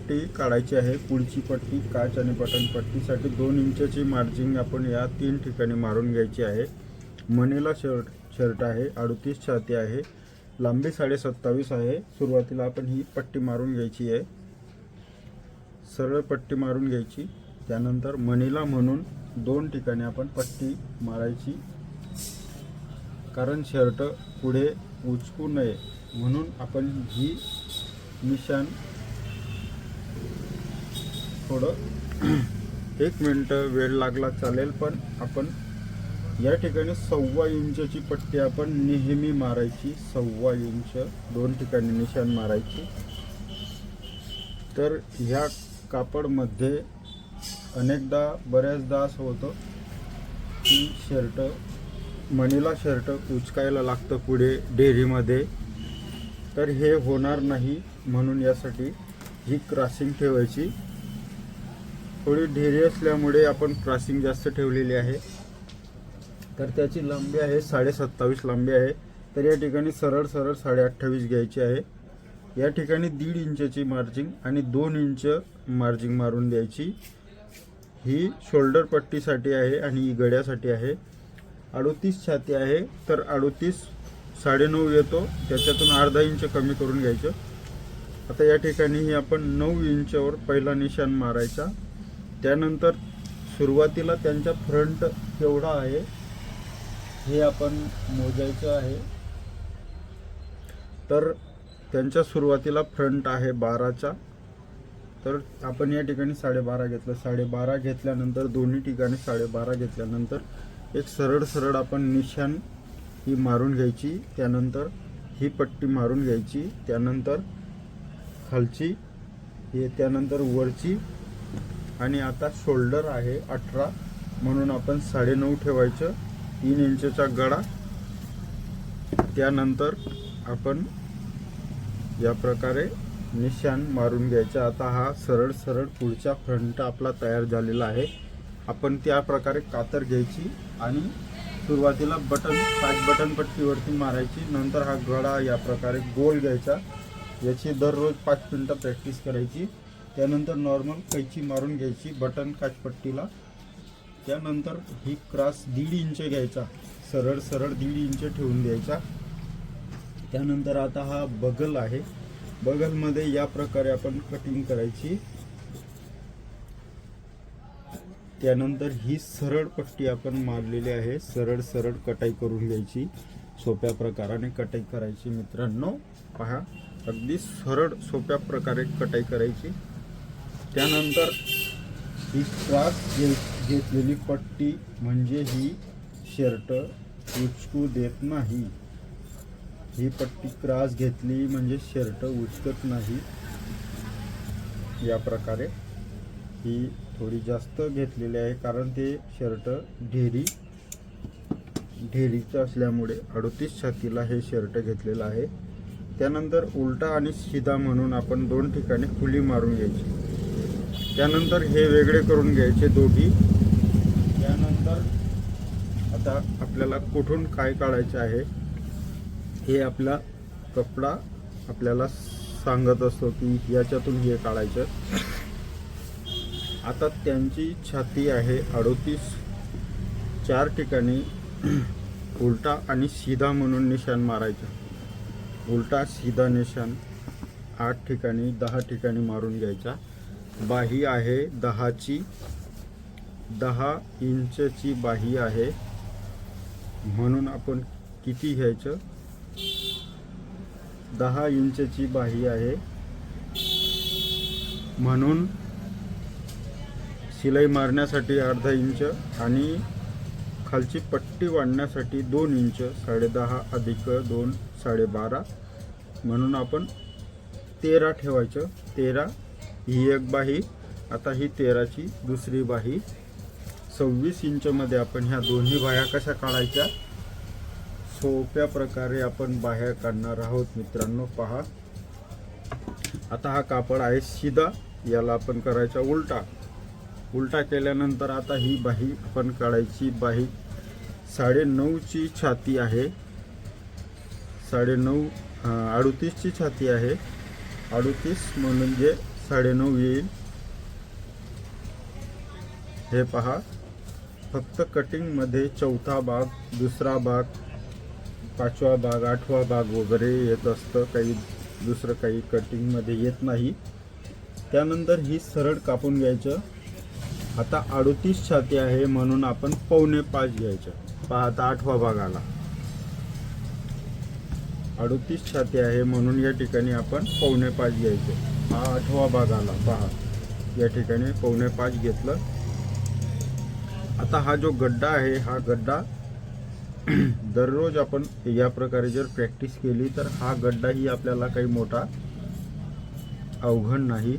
पट्टी काढायची आहे. पुढची पट्टी काच आणि बटन पट्टीसाठी 2 इंचची मार्जिंग आपण या 3 ठिकाणी मारून घ्यायची आहे. मनीला शर्ट आहे, 38 छाती आहे, लांबी 27.5 आहे. सुरुवातीला आपण ही पट्टी मारून घ्यायची आहे, सरळ पट्टी मारून घ्यायची. त्यानंतर मनीला म्हणून 2 ठिकाणी आपण पट्टी मारायची, कारण शर्ट पुढे उचकू नये म्हणून आपण ही निशाण थोडं 1 मिनिट वेळ लागला चालेल, पण आपण या ठिकाणी 1.25 इंचची पट्टी आपण नेहमी मारायची. 1.25 इंच 2 ठिकाणी निशाण मारायची. तर ह्या कापडमध्ये अनेकदा बऱ्याचदा असं होतं की मनीला शर्ट उचकायला लागतं पुढे ढेरीमध्ये, तर हे होणार नाही म्हणून यासाठी ही क्रॉसिंग ठेवायची. थोडी ढेरी असल्यामुळे आपण क्रॉसिंग जास्त ठेवलेली आहे. तर त्याची लांबी आहे 27.5 लांबी आहे. तर या ठिकाणी सरळ 28.5 घ्यायची आहे. या ठिकाणी 1.5 इंचची मार्जिंग आणि 2 इंच मार्जिंग मारून द्यायची. ही शोल्डर पट्टीसाठी आहे आणि ही गळ्यासाठी आहे. 38 छाती आहे, तर 38 9.5 येतो, त्याच्यातून अर्धा इंच कमी करून घ्यायचं. आता या ठिकाणी आपण 9 इंचवर पहिला निशाण मारायचा. त्यानंतर सुरुवातीला त्यांचा फ्रंट केवढा आहे हे आपण मोजायचं आहे. तर त्यांच्या सुरुवातीला फ्रंट आहे 12चा, तर आपण या ठिकाणी 12.5 घेतलं. 12.5 घेतल्यानंतर दोन्ही ठिकाणी 12.5 घेतल्यानंतर एक सरळ आपण निशाण ही मारून घ्यायची. त्यानंतर ही पट्टी मारून घ्यायची. त्यानंतर खालची, त्यानंतर वरची, आणि आता शोल्डर आहे 18 म्हणून आपण 9.5 ठेवायचं. 3 इंचचा गळा. त्यानंतर आपण या प्रकारे निशाण मारून घ्यायचा. आता हा सरळ पुढचा फ्रंट आपला तयार झालेला आहे. आपण त्या प्रकारे कातर घ्यायची आणि सुरुवातीला काच बटन पट्टीवरती मारायची. नंतर हा गळा या प्रकारे गोल घ्यायचा. याची दररोज 5 मिनिटं प्रॅक्टिस करायची. त्यानंतर नॉर्मल कैची मारून घ्यायची बटन काच पट्टीला. त्यानंतर ही क्रॉस 1.5 इंच घ्यायचा, सरळ 1.5 इंच ठेवून द्यायचा. त्यानंतर आता हा बगल आहे. बगलमध्ये या प्रकारे आपण कटिंग करायची. त्यानंतर ही सरळ पट्टी आपण मारलेली आहे, सरळ कटाई करून घ्यायची. सोप्या प्रकाराने कटाई करायची मित्रांनो. पहा, अगदी सरळ सोप्या प्रकारे कटाई करायची. त्यानंतर ही क्रॉस घेतलेली पट्टी म्हणजे ही शर्ट उचकू देत नाही. ही पट्टी क्रॉस घेतली म्हणजे शर्ट उचकत नाही. या प्रकारे ही थोडी जास्त घेतलेली आहे, कारण ते शर्ट ढेरीचं असल्यामुळे 38 छातीला हे शर्ट घेतलेलं आहे. त्यानंतर उलटा आणि सीधा म्हणून आपण 2 ठिकाणी खुली मारून घ्यायची. त्यानंतर हे वेगळे करून घ्यायचे दोघी. त्यानंतर आता आपल्याला कुठून काय काढायचे आहे हे आपला कपडा आपल्याला सांगत असतो की याच्यातून हे काढायचं. आता त्यांची छाती आहे 38. 4 ठिकाणी उलटा आणि सीधा म्हणून निशाण मारायचं. उलटा सीधा निशाण 8 ठिकाणी 10 ठिकाणी मारून घ्यायचा. बाही आहे 10 इंचची बाही आहे, म्हणून आपण किती घ्यायचं, 10 इंचची बाही आहे, म्हणून शिलाई मारण्यासाठी अर्धा इंच आणि खालची पट्टी वाढण्यासाठी 2 इंच. 10.5 अधिक 2 12.5 म्हणून आपण 13 ठेवायचं. 13 ही एक बाही. आता ही 13ची दुसरी बाही. 26 इंचमध्ये आपण ह्या दोन्ही बाह्या कशा काढायच्या, सोप्या प्रकारे आपण बाह्या काढणार आहोत मित्रांनो. पहा, आता हा कापड आहे सीधा, याला आपण करायचा उलटा. उलटा केल्यानंतर आता ही बाही आपण काढायची. बाही 9.5ची छाती आहे, 38ची छाती आहे. 38 म्हणजे 9.5 येईल. हे पहा, फक्त कटिंगमध्ये चौथा भाग, दुसरा भाग, 5वा भाग, 8वा भाग वगैरे येत असतं, काही दुसरं काही कटिंगमध्ये येत नाही. त्यानंतर ही सरळ कापून घ्यायचं. आता 38 छाती आहे म्हणून आपण 4.25 घ्यायचं. पहा आता 8वा भाग आला. 38 छाती आहे म्हणून या ठिकाणी आपण 4.25 घ्यायचं. हा 8वा भाग आला. पहा या ठिकाणी 4.25 घेतलं. आता हा जो गड्डा आहे, हा गड्डा दररोज आपण या प्रकारे जर प्रॅक्टिस केली तर हा गड्डाही आपल्याला काही मोठा अवघड नाही.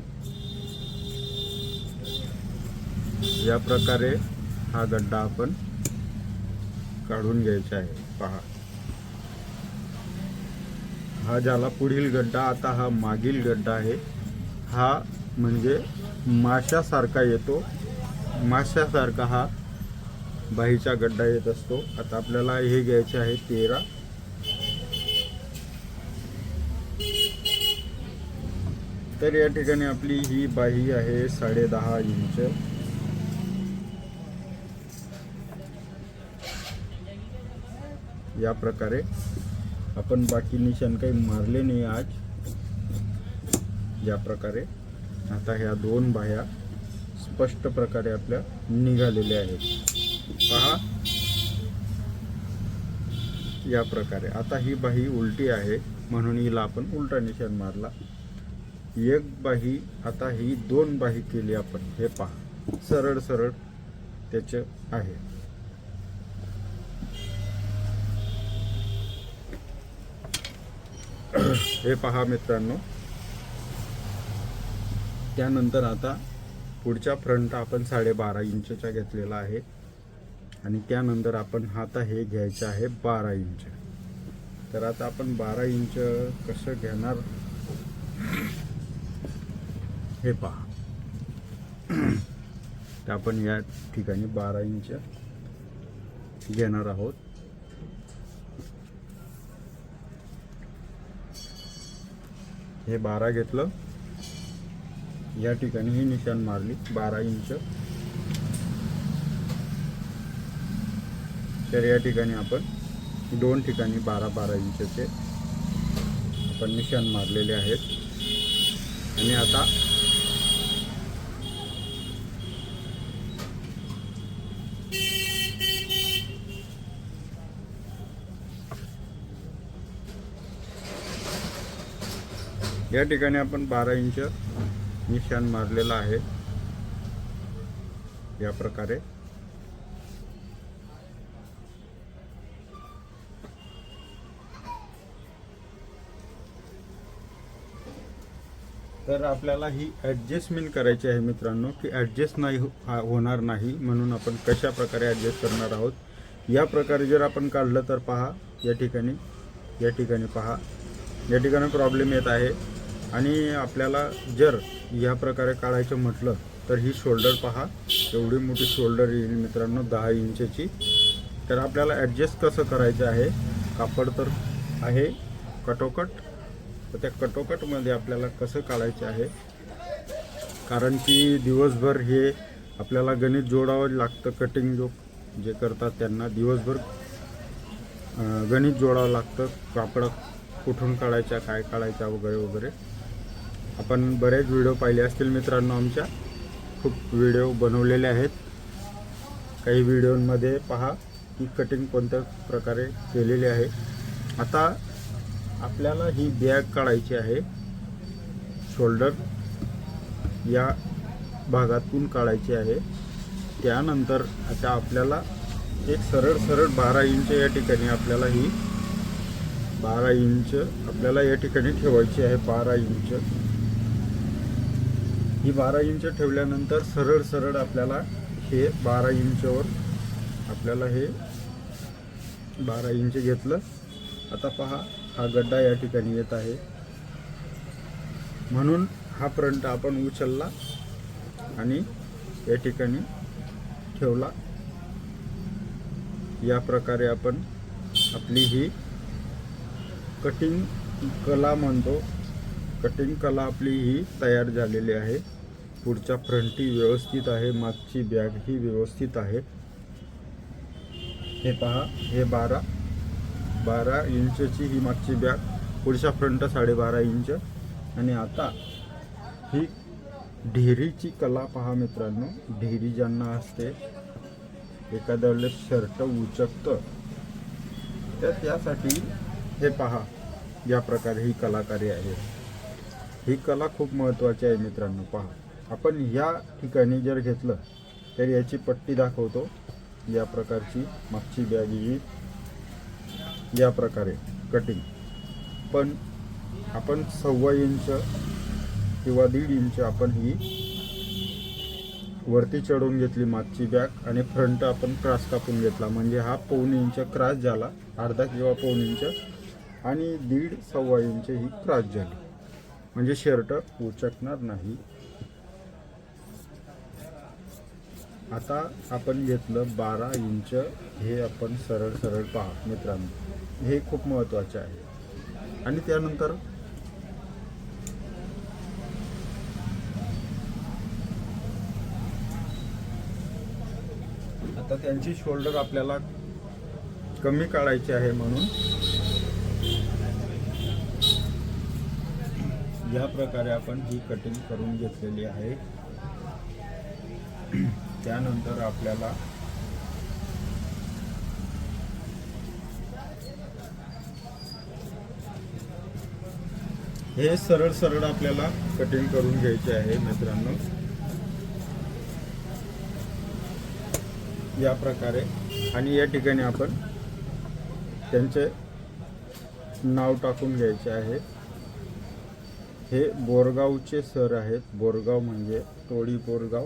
या प्रकारे हा गड्डा आपण काढून घ्यायचा आहे. पहा, हा झाला पुढील गड्डा. आता हा मागील गड्डा आहे. हा म्हणजे माशासारखा येतो. माशासारखा हा बाहीचा गड्डा येत असतो. आता आपल्याला हे घ्यायचे आहे 13. तर या ठिकाणी आपली ही बाही आहे 10.5 इंच. या प्रकारे आपण बाकी निशाण काही मारले नाही आज. या प्रकारे आता ह्या 2 बाह्या स्पष्ट प्रकारे आपल्या निघालेल्या आहेत. पहा या प्रकारे. आता ही बाही उलटी आहे म्हणून हिला आपण उलटा निशाण मारला. एक बाही, आता ही 2 बाही केली आपण. हे पहा सरळ सरळ त्याचे आहे. हे पहा मित्रांनो. त्यानंतर आता पुढच्या फ्रंट आपण 12.5 इंचचा घेतलेला आहे आणि त्यानंतर आपण आता हे घ्यायचं आहे 12 इंच. तर आता आपण 12 इंच कसं घेणार हे पहा. तर आपण या ठिकाणी 12 इंच घेणार आहोत. हे 12 घेतलं. या ठिकाणी ही निशाण मारली 12 इंच. तर या ठिकाणी आपण 2 ठिकाणी 12-12 इंचचे आपण निशाण मारलेले आहेत. आणि आता या ठिकाणी आपण 12 इंच निशाण मारलेला आहे. या प्रकारे तर आपल्याला ही ॲडजस्टमेंट करायची आहे मित्रांनो, की ॲडजस्ट नाही होणार नाही म्हणून आपण कशा प्रकारे ॲडजस्ट करणार आहोत. या प्रकारे जर आपण काढलं तर पहा या ठिकाणी पहा या ठिकाणी प्रॉब्लेम येत आहे. आणि आपल्याला जर या प्रकारे काढायचं म्हटलं तर ही शोल्डर पहा, एवढी मोठी शोल्डर येईल मित्रांनो 10 इंचची. तर आपल्याला ॲडजस्ट कसं करायचं आहे. कापड तर आहे कटोकट, तर त्या कटोकटमध्ये आपल्याला कसं काढायचं आहे, कारण की दिवसभर हे आपल्याला गणित जोडावं लागतं. कटिंग जे करतात त्यांना दिवसभर गणित जोडावं लागतं. कापड कुठून काढायचा, काय काढायचा वगैरे वगैरे. आपण बरेच व्हिडिओ पाहिले असतील मित्रांनो. आमच्या खूप व्हिडिओ बनवलेले आहेत. काही व्हिडिओमध्ये पहा की कटिंग कोणत्या प्रकारे केलेली आहे. आता आपल्याला ही बॅग काढायची आहे. शोल्डर या भागातून काढायची आहे. त्यानंतर आता आपल्याला एक सरळ 12 इंच या ठिकाणी आपल्याला ही 12 इंच आपल्याला या ठिकाणी ठेवायची आहे. 12 इंच ही 12 इंच ठेवल्यानंतर सरळ आपल्याला हे 12 इंचवर आपल्याला हे 12 इंच घेतलं. आता पहा हा गड्डा या ठिकाणी येत आहे म्हणून हा फ्रंट आपण उचलला आणि या ठिकाणी ठेवला. या प्रकारे आपण आपली ही कटिंग कला म्हणतो कटिंग कला आपली ही तयार झालेली आहे. पुढच्या फ्रंटी व्यवस्थित आहे, मागची बॅग ही व्यवस्थित आहे. हे पहा, हे 12 इंचची ही मागची बॅग, पुढच्या फ्रंट 12.5 इंच. आणि आता ही ढेरीची कला पहा मित्रांनो. ढेरी ज्यांना असते, एखाद्या वेळेस शर्ट उचकतं, तर त्यासाठी हे पहा, या प्रकारे ही कलाकारी आहे. ही कला खूप महत्त्वाची आहे मित्रांनो. पहा, आपण या ठिकाणी जर घेतलं तर याची पट्टी दाखवतो. या प्रकारची मागची बॅग ही या प्रकारे कटिंग. पण आपण 1.25 इंच किंवा 1.5 इंच आपण ही वरती चढवून घेतली मागची बॅग, आणि फ्रंट आपण क्रॉस कापून घेतला. म्हणजे हा 1.25 इंच क्रॉस झाला, अर्धा किंवा 1.25 इंच, आणि 1.5-1.25 इंच ही क्रॉस झाली. म्हणजे शर्ट उचकणार नाही. आता आपण घेतलं 12 इंच. हे आपण सरळ पहा मित्रांनो, हे खूप महत्त्वाचे आहे. आणि त्यानंतर आता त्यांची शोल्डर आपल्याला कमी काढायची आहे, म्हणून या प्रकारे आपण ही कटिंग करून घेतलेली आहे. त्यानंतर आपल्याला हे सरळ आपल्याला कटिंग करून घ्यायचे आहे मित्रांनो, या प्रकारे. आणि या ठिकाणी आपण त्यांचे नाव टाकून घ्यायचे आहे. हे बोरगावचे सर आहेत. बोरगाव म्हणजे टोळी बोरगाव,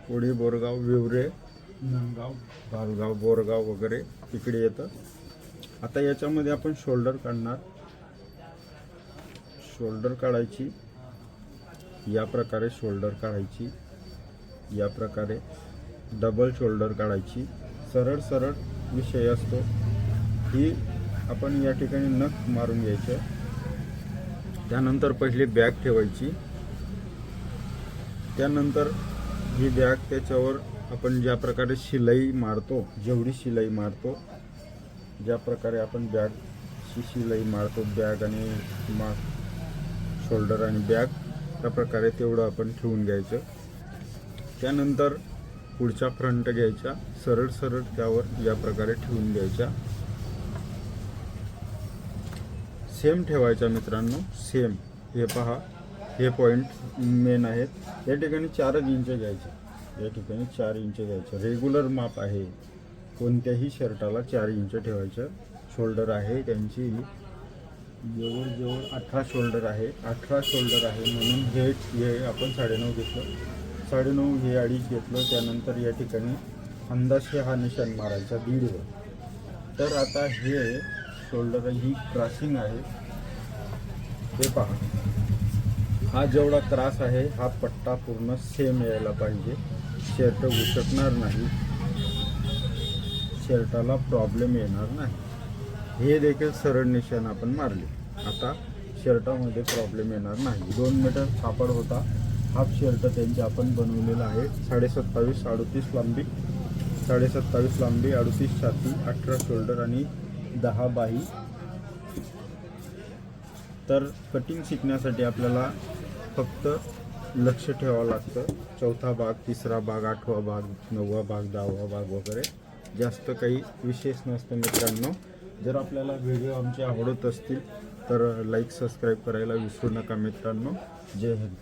कोळी बोरगाव, विवरे, नंदगाव, भालगाव, बोरगाव वगैरे तिकडे येतं. आता याच्यामध्ये आपण शोल्डर काढणार. शोल्डर काढायची, या प्रकारे शोल्डर काढायची, या प्रकारे डबल शोल्डर काढायची. सरळ विषय असतो. ही आपण या ठिकाणी नख मारून घ्यायचं. त्यानंतर पहिली बॅग ठेवायची. त्यानंतर ही बॅग, त्याच्यावर आपण ज्या प्रकारे शिलाई मारतो, जेवढी शिलाई मारतो, ज्या प्रकारे आपण बॅगची शिलाई मारतो, बॅग आणि माग शोल्डर आणि बॅग, त्या प्रकारे तेवढं आपण ठेवून घ्यायचं. त्यानंतर पुढच्या फ्रंट घ्यायच्या, सरळ त्यावर या प्रकारे ठेवून घ्यायच्या. सेम ठेवायचा मित्रांनो, सेम. हे पहा, हे पॉईंट मेन आहेत. या ठिकाणी 4 इंच घ्यायचे, या ठिकाणी 4 इंच घ्यायचं. रेग्युलर माप आहे, कोणत्याही शर्टाला 4 इंच ठेवायचं. शोल्डर आहे त्यांची जवळ 18 शोल्डर आहे. 18 शोल्डर आहे, म्हणून हे आपण 9.5 घेतलं. 9.5 हे 2.5 घेतलं. त्यानंतर या ठिकाणी अंदाजे हा निशाण मारायचा 1.5 वर. तर आता हे शोल्डर ही क्रॉसिंग आहे. हे पहा, हा जेवढा त्रास आहे, हा पट्टा पूर्ण सेम यायला पाहिजे. शर्ट उचकणार नाही, शर्टाला प्रॉब्लेम येणार नाही. हे देखील सरळ निशाण आपण मारले. आता शर्टामध्ये प्रॉब्लेम येणार नाही. 2 मीटर कापड होता. हाफ शर्ट त्यांचे आपण बनवलेला आहे. 27.5 38 लांबी, 27.5 लांबी, 38 छाती, 18 शोल्डर आणि 10 बाही. तर कटिंग शिकण्यासाठी आपल्याला फक्त लक्ष ठेवावं लागतं. 4था भाग, 3रा भाग, 8वा भाग, 9वा भाग, 10वा भाग वगैरे. जास्त काही विशेष नसतं मित्रांनो. जर आपल्याला व्हिडिओ आमचे आवडत असतील तर लाईक, सबस्क्राईब करायला विसरू नका मित्रांनो. जय हिंद.